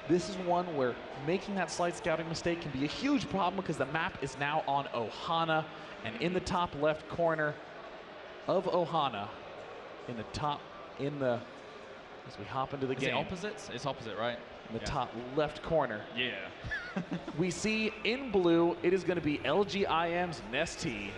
This is one where making that slight scouting mistake can be a huge problem because the map is now on Ohana, and in the top left corner of Ohana, as we hop into the game. Is it opposites? It's opposite, right? In the top left corner. Yeah. We see in blue, it is going to be LG IEM's NesTea.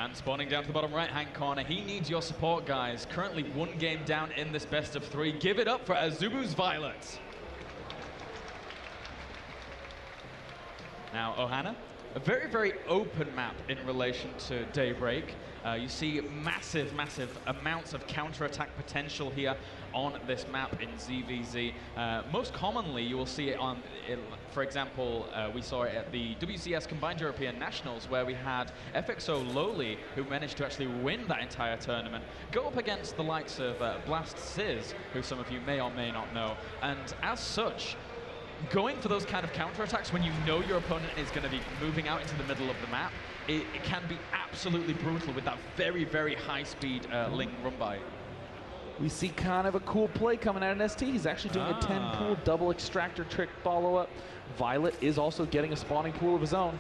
And spawning down to the bottom right-hand corner, he needs your support, guys. Currently 1 game down in this best of 3. Give it up for Azubu's viOLet. Now, Ohana, a very, very open map in relation to Daybreak. You see massive, massive amounts of counter-attack potential here on this map in ZVZ. Most commonly, you will see it on, for example, we saw it at the WCS Combined European Nationals, where we had FXO Lowly, who managed to actually win that entire tournament, go up against the likes of Blast Sizz, who some of you may or may not know. And as such, going for those kind of counterattacks when you know your opponent is going to be moving out into the middle of the map, it can be absolutely brutal with that very, very high-speed Ling run-by. We see kind of a cool play coming out of NesTea. He's actually doing a 10-pool double extractor trick follow-up. viOLet is also getting a spawning pool of his own.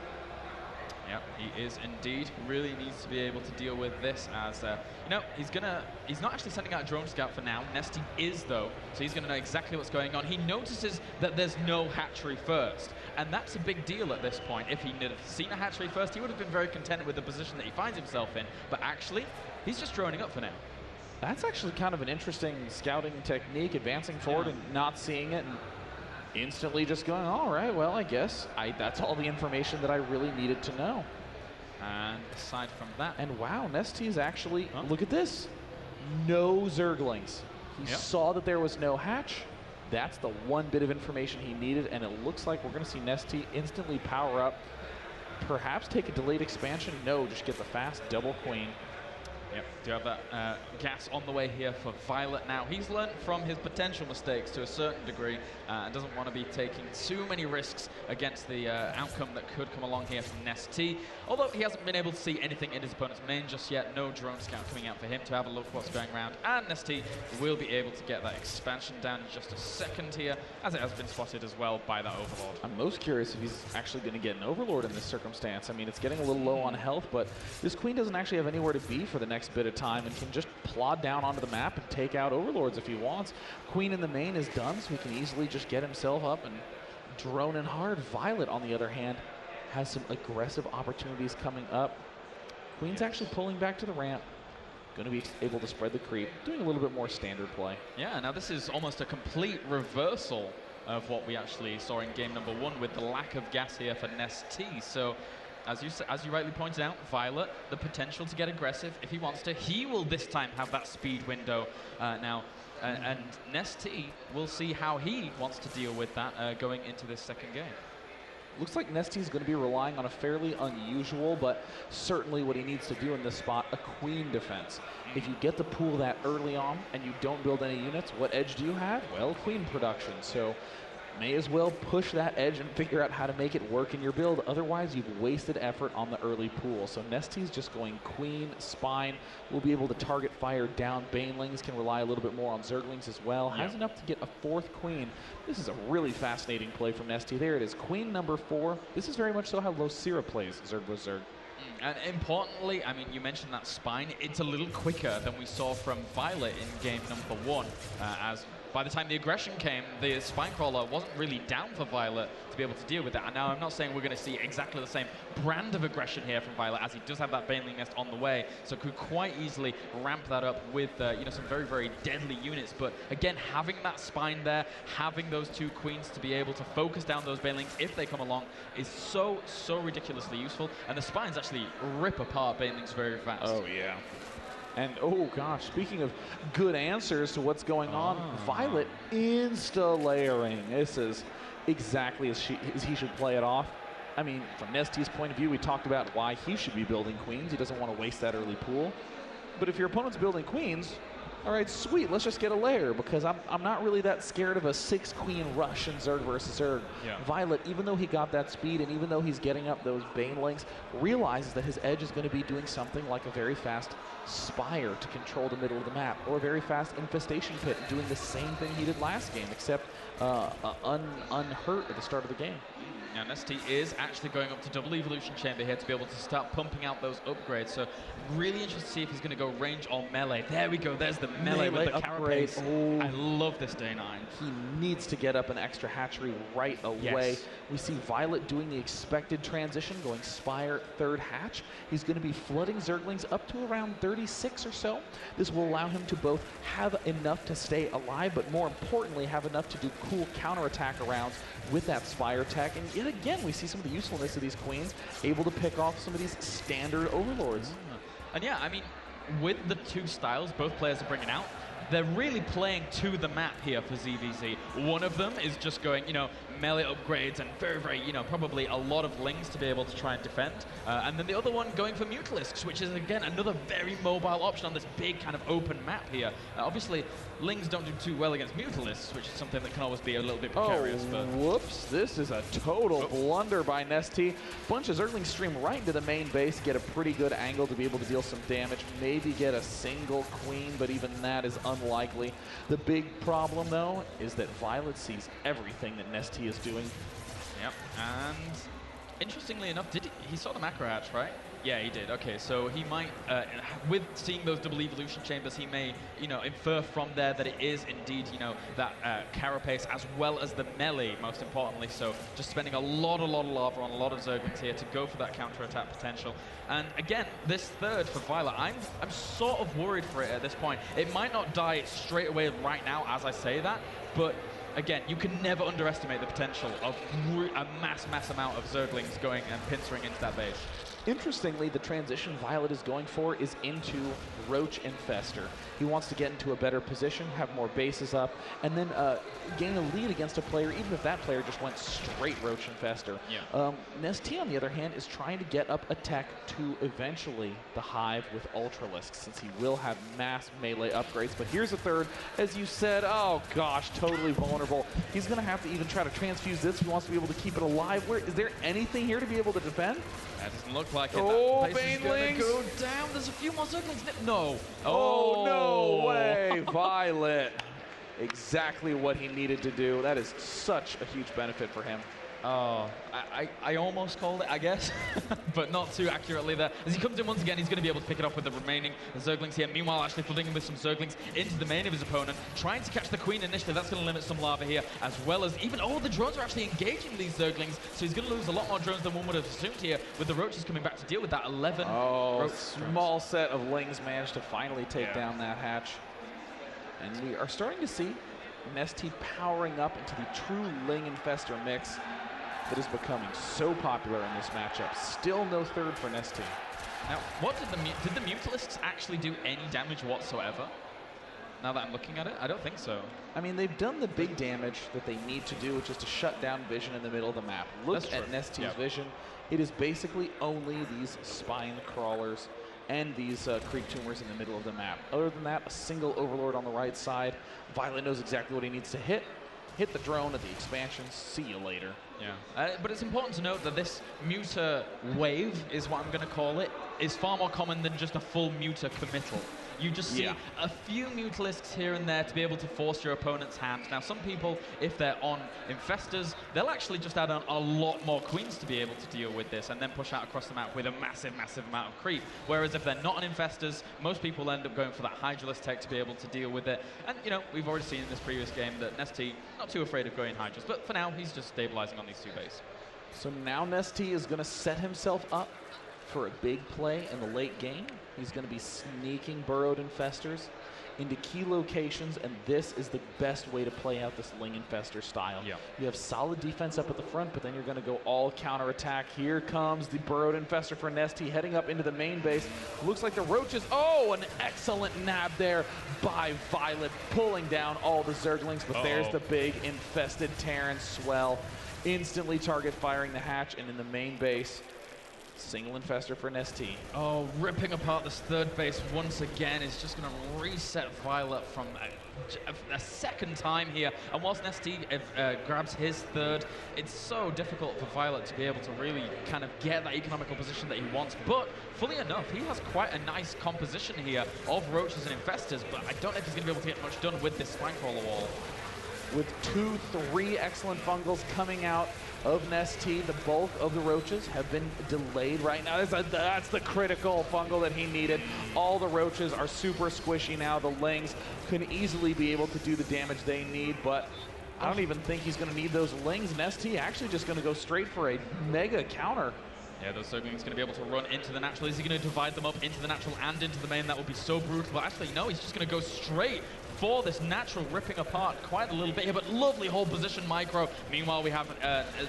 Yep, he is indeed. Really needs to be able to deal with this as, you know, he's not actually sending out a drone scout for now. NesTea is, though, so he's going to know exactly what's going on. He notices that there's no hatchery first, and that's a big deal at this point. If he had seen a hatchery first, he would have been very content with the position that he finds himself in, but actually, he's just droning up for now. That's actually kind of an interesting scouting technique, advancing forward and not seeing it, and instantly just going, all right, well, I guess that's all the information that I really needed to know. And aside from that... And wow, NesTea is actually, look at this. No Zerglings. He saw that there was no hatch. That's the one bit of information he needed, and it looks like we're going to see NesTea instantly power up. Perhaps take a delayed expansion. No, just get the fast double queen. Yep, do have that gas on the way here for viOLet now. He's learned from his potential mistakes to a certain degree and doesn't want to be taking too many risks against the outcome that could come along here from NesTea. Although he hasn't been able to see anything in his opponent's main just yet. No drone scout coming out for him to have a look at what's going around. And NesTea will be able to get that expansion down in just a second here, as it has been spotted as well by that Overlord. I'm most curious if he's actually going to get an Overlord in this circumstance. I mean, it's getting a little low on health, but this queen doesn't actually have anywhere to be for the next bit of time and can just plod down onto the map and take out Overlords if he wants. Queen in the main is done, so he can easily just get himself up and drone in hard. viOLet, on the other hand, has some aggressive opportunities coming up. Queen's actually pulling back to the ramp. Going to be able to spread the creep, doing a little bit more standard play. Yeah, now this is almost a complete reversal of what we actually saw in game number 1 with the lack of gas here for NesTea. So as you rightly pointed out, viOLet, the potential to get aggressive if he wants to. He will this time have that speed window now. And NesTea will see how he wants to deal with that going into this second game. Looks like NesTea is going to be relying on a fairly unusual, but certainly what he needs to do in this spot, a queen defense. If you get the pool that early on and you don't build any units, what edge do you have? Well, queen production. So may as well push that edge and figure out how to make it work in your build. Otherwise, you've wasted effort on the early pool. So NesTea's just going queen, spine. Will be able to target fire down Banelings, can rely a little bit more on Zerglings as well. Has enough to get a 4th queen. This is a really fascinating play from NesTea. There it is, queen number 4. This is very much so how Losira plays Zerg with Zerg. And importantly, I mean, you mentioned that spine. It's a little quicker than we saw from viOLet in game number 1, as by the time the aggression came, the spine crawler wasn't really down for viOLet to be able to deal with that. And now I'm not saying we're going to see exactly the same brand of aggression here from viOLet, as he does have that Baneling Nest on the way, so could quite easily ramp that up with you know, some very, very deadly units. But again, having that spine there, having those 2 queens to be able to focus down those Banelings if they come along is so, so ridiculously useful. And the spines actually rip apart Banelings very fast. Oh, yeah. And, oh gosh, speaking of good answers to what's going on, viOLet insta-layering. This is exactly as he should play it off. I mean, from NesTea's point of view, we talked about why he should be building queens. He doesn't want to waste that early pool. But if your opponent's building queens, all right, sweet, let's just get a lair, because I'm not really that scared of a 6-queen rush in Zerg versus Zerg. Yeah. viOLet, even though he got that speed and even though he's getting up those banelings, realizes that his edge is going to be doing something like a very fast Spire to control the middle of the map, or a very fast Infestation Pit, doing the same thing he did last game, except unhurt at the start of the game. Now, NesTea is actually going up to double evolution chamber here to be able to start pumping out those upgrades. So really interested to see if he's going to go range or melee. There we go. There's the melee with the upgrade. carapace. Oh. I love this day 9. He needs to get up an extra hatchery right away. Yes. We see viOLet doing the expected transition, going Spire, 3rd hatch. He's going to be flooding Zerglings up to around 36 or so. This will allow him to both have enough to stay alive, but more importantly, have enough to do cool counterattack rounds with that Spire tech. And yet again, we see some of the usefulness of these queens, able to pick off some of these standard overlords. And yeah, I mean, with the 2 styles both players are bringing out, they're really playing to the map here for ZVZ. One of them is just going, you know, melee upgrades and very, very, you know, probably a lot of lings to be able to try and defend. And then the other one going for Mutalisks, which is, again, another very mobile option on this big kind of open map here. Obviously, lings don't do too well against Mutalisks, which is something that can always be a little bit precarious. Oh, but whoops. This is a total blunder by NesTea. Bunch of Zerglings stream right into the main base, get a pretty good angle to be able to deal some damage, maybe get a single queen, but even that is unlikely. The big problem, though, is that viOLet sees everything that NesTea is doing. Yep, and interestingly enough, he saw the macro hatch, right? Yeah, he did. Okay, so he might, with seeing those double evolution chambers, he may, you know, infer from there that it is indeed, you know, that carapace as well as the melee, most importantly. So just spending a lot of lava on a lot of Zerglings here to go for that counter-attack potential. And again, this 3rd for viOLet, I'm sort of worried for it at this point. It might not die straight away right now as I say that, but again, you can never underestimate the potential of a mass amount of Zerglings going and pincering into that base. Interestingly, the transition viOLet is going for is into Roach Infester. He wants to get into a better position, have more bases up, and then gain a lead against a player, even if that player just went straight Roach Infester. Yeah. NesTea, on the other hand, is trying to get up a tech to eventually the Hive with Ultralisk, since he will have mass melee upgrades. But here's a 3rd, as you said, oh gosh, totally vulnerable. He's going to have to even try to transfuse this if he wants to be able to keep it alive. Is there anything here to be able to defend? That doesn't look like it. Oh, that place is gonna banelings! go down. There's a few more Zerglings. No. Oh, no way. viOLet. Exactly what he needed to do. That is such a huge benefit for him. Oh, I almost called it, I guess, but not too accurately there. As he comes in once again, he's going to be able to pick it up with the remaining Zerglings here. Meanwhile, actually flooding him with some Zerglings into the main of his opponent, trying to catch the Queen initially. That's going to limit some lava here, as well as even, the drones are actually engaging these Zerglings, so he's going to lose a lot more drones than one would have assumed here, with the Roaches coming back to deal with that 11. Oh, small set of lings managed to finally take down that hatch. And we are starting to see NesTea powering up into the true Ling Infester mix that is becoming so popular in this matchup. Still no 3rd for NesTea. Now, did the Mutalisks actually do any damage whatsoever? Now that I'm looking at it, I don't think so. I mean, they've done the big damage that they need to do, which is to shut down vision in the middle of the map. Look at NesTea's vision. It is basically only these spine crawlers and these creep tumors in the middle of the map. Other than that, a single overlord on the right side. viOLet knows exactly what he needs to hit. Hit the drone at the expansion. See you later. Yeah, but it's important to note that this muta wave, is what I'm going to call it, is far more common than just a full muta committal. You just see a few Mutalisks here and there to be able to force your opponent's hand. Now, some people, if they're on Infestors, they'll actually just add on a lot more Queens to be able to deal with this and then push out across the map with a massive amount of creep. Whereas if they're not on Infestors, most people end up going for that Hydralisk tech to be able to deal with it. And, you know, we've already seen in this previous game that NesTea, not too afraid of going Hydras, but for now, he's just stabilizing on these 2 bases. So now NesTea is going to set himself up for a big play in the late game. He's going to be sneaking burrowed Infestors into key locations, and this is the best way to play out this Ling Infestor style. You have solid defense up at the front, but then you're going to go all counterattack. Here comes the burrowed Infestor for NesTea heading up into the main base. Looks like the Roaches, an excellent nab there by viOLet, pulling down all the Zerglings, but there's the big infested Terran swell. Instantly target firing the hatch, and in the main base, Single infester for NesTea. Oh, ripping apart this third base once again is just going to reset viOLet from a second time here. And whilst NesTea grabs his third, it's so difficult for viOLet to be able to really kind of get that economical position that he wants. But fully enough, he has quite a nice composition here of roaches and infestors, but I don't know if he's going to be able to get much done with this spine crawler wall. With 2-3 excellent fungals coming out of NesTea, the bulk of the roaches have been delayed right now. That's the critical fungal that he needed. All the roaches are super squishy now. The lings can easily be able to do the damage they need, but I don't even think he's going to need those lings. NesTea actually just going to go straight for a mega counter. Yeah, those Zerglings going to be able to run into the natural. Is he going to divide them up into the natural and into the main? That would be so brutal. But actually, no, he's just going to go straight for this natural, ripping apart quite a little bit here, but lovely hold position micro. Meanwhile, we have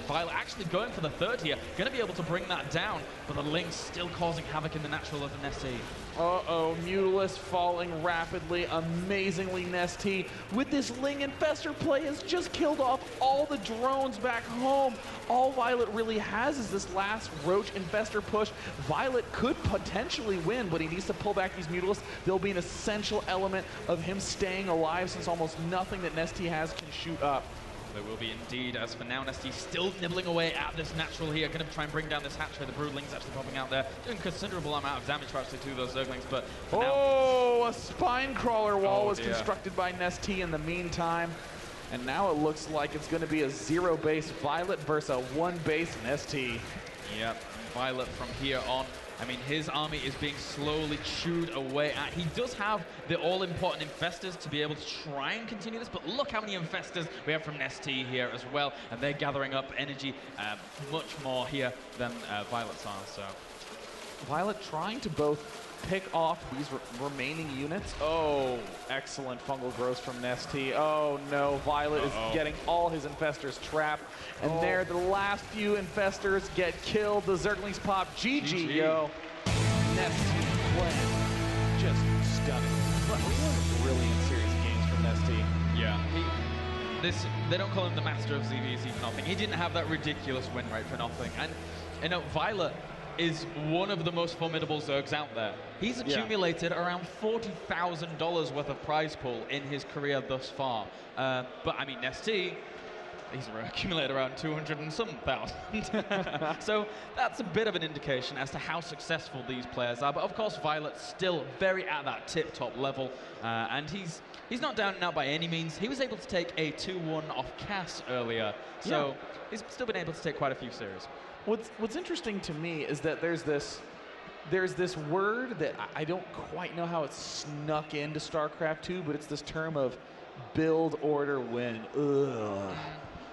viOLet actually going for the third here, going to be able to bring that down, but the Lynx still causing havoc in the natural of the NesTea. Uh-oh, Mutalisk falling rapidly, amazingly. NesTea with this Ling Infestor play has just killed off all the drones back home. All viOLet really has is this last Roach Infestor push. viOLet could potentially win, but he needs to pull back these Mutalisks. They'll be an essential element of him staying alive, since almost nothing that NesTea has can shoot up. There will be indeed. As for now, NesTea still nibbling away at this natural here. Going to try and bring down this hatchery. The Broodling's actually popping out there, doing considerable amount of damage actually to those Zerglings. But for now, a spine crawler wall was constructed by NesTea in the meantime. And now it looks like it's going to be a 0-base viOLet versus a 1-base NesTea. Yep, viOLet from here on. I mean, his army is being slowly chewed away at. He does have the all-important infestors to be able to try and continue this, but look how many infestors we have from NesTea here as well, and they're gathering up energy much more here than viOLet's are. So viOLet trying to both pick off these remaining units. Oh, excellent fungal growth from NesTea. Oh no, viOLet is getting all his infestors trapped. And there, the last few infestors get killed. The Zerglings pop. GG, yo. NesTea plan. Just stunning. Brilliant series of games from NesTea. Yeah. They don't call him the master of ZVZ for nothing. He didn't have that ridiculous win rate for nothing. And, you know, viOLet is one of the most formidable Zergs out there. He's accumulated around $40,000 worth of prize pool in his career thus far. But I mean, NesTea, he's accumulated around 200 and some thousand. So that's a bit of an indication as to how successful these players are. But of course, viOLet's still very at that tip-top level. And he's not down and out by any means. He was able to take a 2-1 off Cass earlier. So he's still been able to take quite a few series. What's interesting to me is that there's this word that I don't quite know how it's snuck into StarCraft 2, but it's this term of build, order, win. Ugh.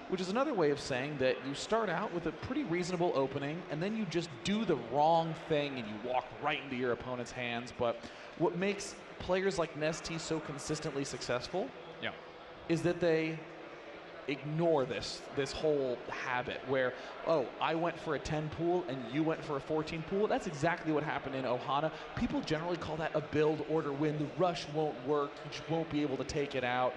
Which is another way of saying that you start out with a pretty reasonable opening, and then you just do the wrong thing and you walk right into your opponent's hands. But what makes players like NesTea so consistently successful is that they ignore this whole habit where, oh, I went for a 10 pool and you went for a 14 pool. That's exactly what happened in Ohana. People generally call that a build, order, win. The rush won't work. You just won't be able to take it out.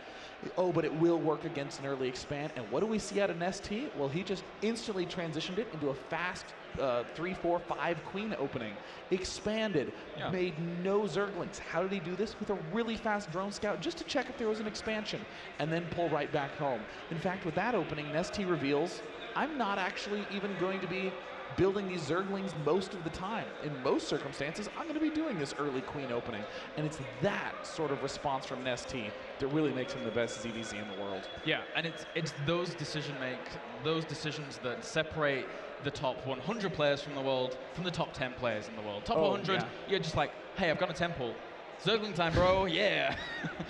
Oh, but it will work against an early expand. And what do we see out of NesTea? Well, he just instantly transitioned it into a fast 3, 4, 5 queen opening. Expanded, made no Zerglings. How did he do this? With a really fast drone scout just to check if there was an expansion and then pull right back home. In fact, with that opening, NesTea reveals, I'm not actually even going to be building these Zerglings most of the time. In most circumstances, I'm going to be doing this early queen opening. And it's that sort of response from NesTea that really makes him the best ZVZ in the world. Yeah, and it's those decisions that separate the top 100 players from the world from the top 10 players in the world. Top 100, you're just like, hey, I've got a temple. Zergling time, bro, yeah,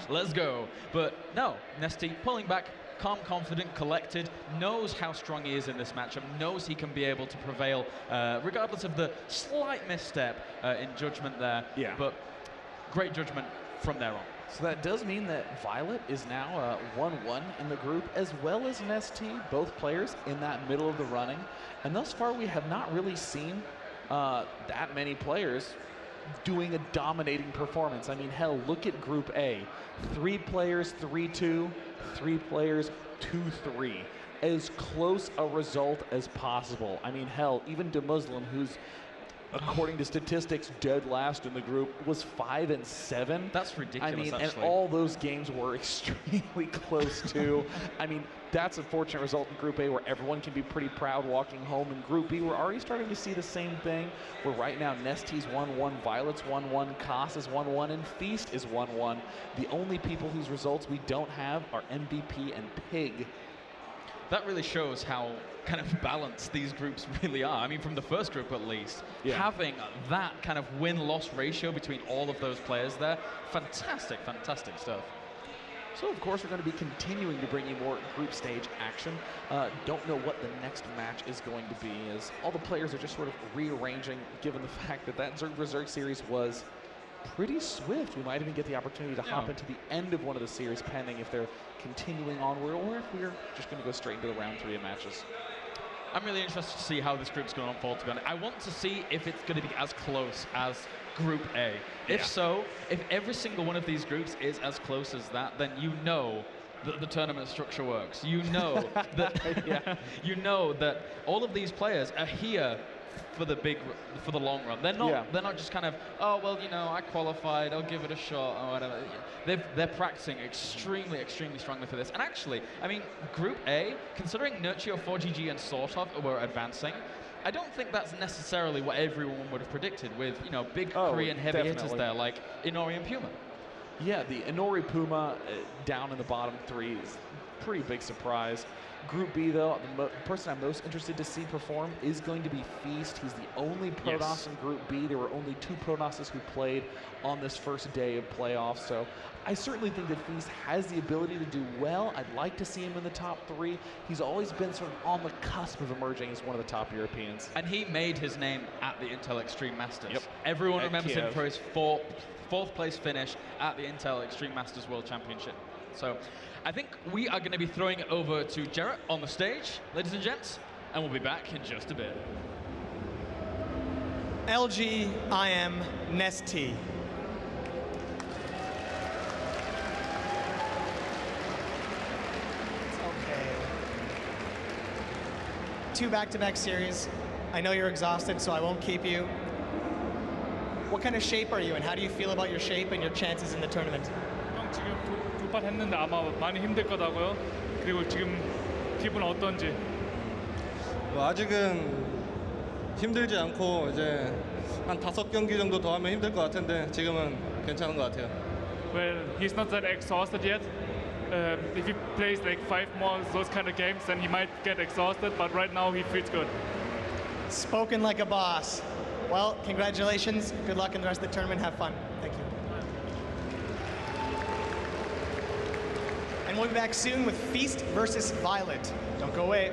let's go. But no, NesTea pulling back, calm, confident, collected, knows how strong he is in this matchup, knows he can be able to prevail, regardless of the slight misstep in judgment there. Yeah. But great judgment from there on. So that does mean that viOLet is now 1-1 in the group, as well as NesTea, both players in that middle of the running. And thus far, we have not really seen that many players doing a dominating performance. I mean, hell, look at Group A. 3 players, 3-2, 3 players, 2-3. As close a result as possible. I mean, hell, even DeMuslim, who's according to statistics, dead last in the group, was 5-7. That's ridiculous, I mean, actually. and all those games were extremely close too. I mean, that's a fortunate result in Group A where everyone can be pretty proud walking home. In Group B, we're already starting to see the same thing, where right now NesTea's 1-1, viOLet's 1-1, Koss is 1-1, and Feast is 1-1. The only people whose results we don't have are MVP and Pig. That really shows how kind of balanced these groups really are. I mean, from the first group at least, Yeah. having that kind of win-loss ratio between all of those players there, fantastic, fantastic stuff. So, of course, we're going to be continuing to bring you more group stage action. Don't know what the next match is going to be, as all the players are just sort of rearranging, given the fact that that Zerg series was pretty swift. We might even get the opportunity to hop into the end of one of the series, pending if they're continuing onward or if we're just going to go straight into the round 3 of matches. I'm really interested to see how this group's going to unfold, to be honest. I want to see if it's going to be as close as Group A. If so, if every single one of these groups is as close as that, then you know that the tournament structure works. You know that you know that all of these players are here for the long run. They're not just kind of, oh well, you know, I qualified, I'll give it a shot or whatever. They're practicing extremely, extremely strongly for this. And actually, I mean, Group A, considering NesTea, 4GG, and Sortov were advancing, I don't think that's necessarily what everyone would have predicted with, you know, big Korean heavy hitters there like Inori and Puma. Yeah, the Inori Puma down in the bottom 3 is a pretty big surprise. Group B, though, the person I'm most interested to see perform is going to be Feast. He's the only Protoss in Group B. There were only 2 Protosses who played on this first day of playoffs, so I certainly think that Feast has the ability to do well. I'd like to see him in the top 3. He's always been sort of on the cusp of emerging as one of the top Europeans. And he made his name at the Intel Extreme Masters. Yep. Everyone At remembers Kiev. him for his fourth place finish at the Intel Extreme Masters World Championship. So I think we are going to be throwing it over to Jarrett on the stage, ladies and gents, and we'll be back in just a bit. LG, IEM, NesTea. Okay. 2 back-to-back series. I know you're exhausted, so I won't keep you. What kind of shape are you, and how do you feel about your shape and your chances in the tournament? 형 지금 두 판 했는데 아마 많이 힘들 거다고요. 그리고 지금 기분 어떤지. 뭐 아직은 힘들지 않고 이제 한 5경기 정도 더 하면 힘들 것 같은데 지금은 괜찮은 것 같아요. Well, he's not that exhausted yet. If he plays like 5 more those kind of games, then he might get exhausted. But right now he feels good. Spoken like a boss. Well, congratulations. Good luck in the rest of the tournament. Have fun. Thank you. And we'll be back soon with Feast versus viOLet. Don't go away.